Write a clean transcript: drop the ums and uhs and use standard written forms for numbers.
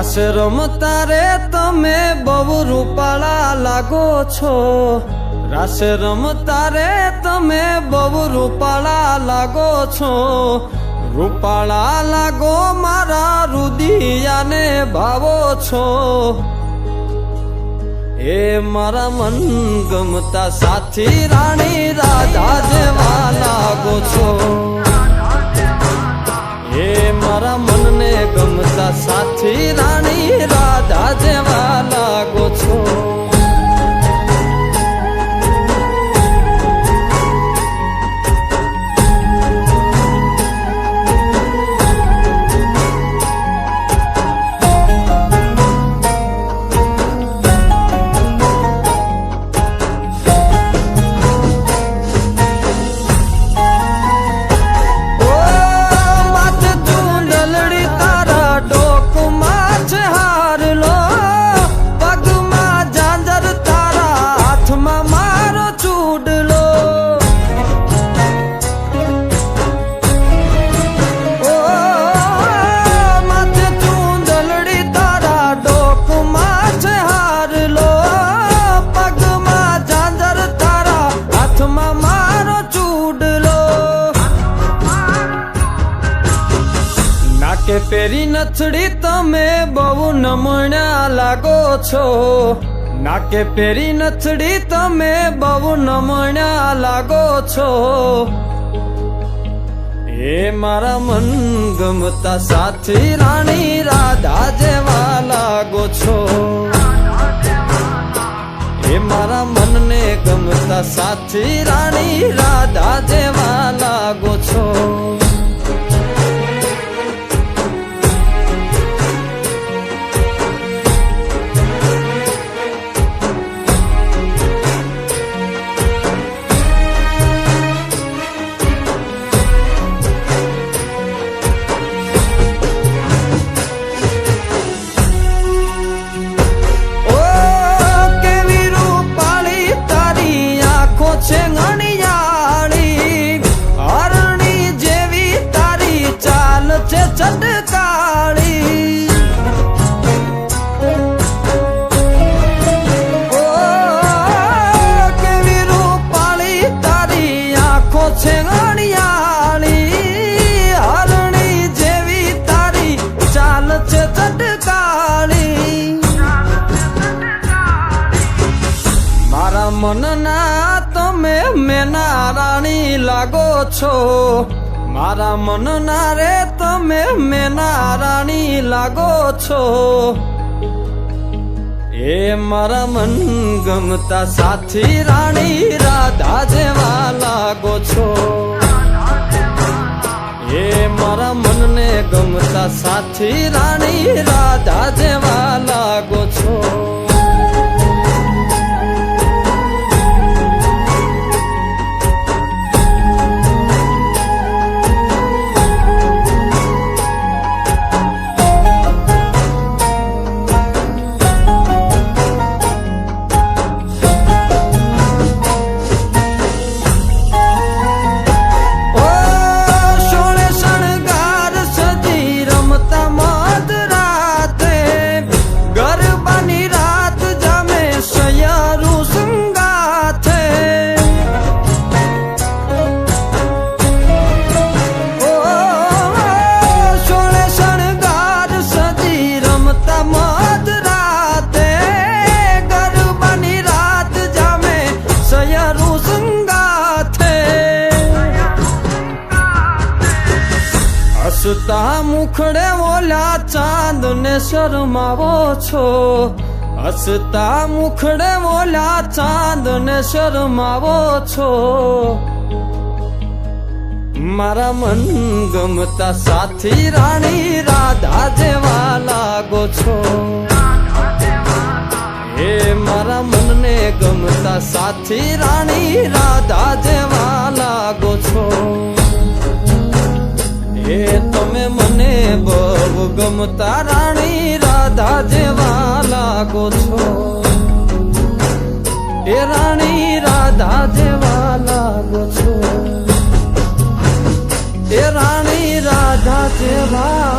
રાસ રમતા રે તમે બહુ રૂપાળા લાગો છો, રાસ રમતા રે તમે બહુ રૂપાળા લાગો છો, રૂપાળા લાગો મારા રુદિયાને ભાવો છો, એ મારા મન ગમતા સાથી રાણી રાધા જેવા લાગો છો, એ મારા મનને ગમતા સાથી રાણી રાધા જેવા લાગો છો. કે પેરી નથડી તમે બહુ નમણા લાગો છો, નાકે પેરી નથડી તમે બહુ નમણા લાગો છો, એ મારા મન ગમતા સાથી રાણી રાધા જેવા લાગો છો, એ મારા મનને ગમતા સાથી રાણી રાધા જેવા લાગો છો. મનના તમે મેના રાણી લાગો છો, મારા મનના રે તમે મેના રાણી લાગો છો, એ મારા મન ગમતા સાથી રાણી રાધા જેવા લાગો છો, એ મારા મનને ગમતા સાથી રાણી રાધા જેવા લાગો છો. હસતા મુખડે ઓલા ચાંદ ને શરમાવો છો, હસતા મુખડે ઓલા ચાંદ ને શરમાવો છો, મારા મન ગમતા સાથી રાણી રાધા જેવા લાગો છો, એ મારા મનને ગમતા સાથી રાણી રાધા જેવા લાગો છો, એ તમે મને બહુ ગમતા રાણી રાધા જેવા લાગો છો, એ રાણી રાધા જેવા લાગો છો, એ રાણી રાધા જેવા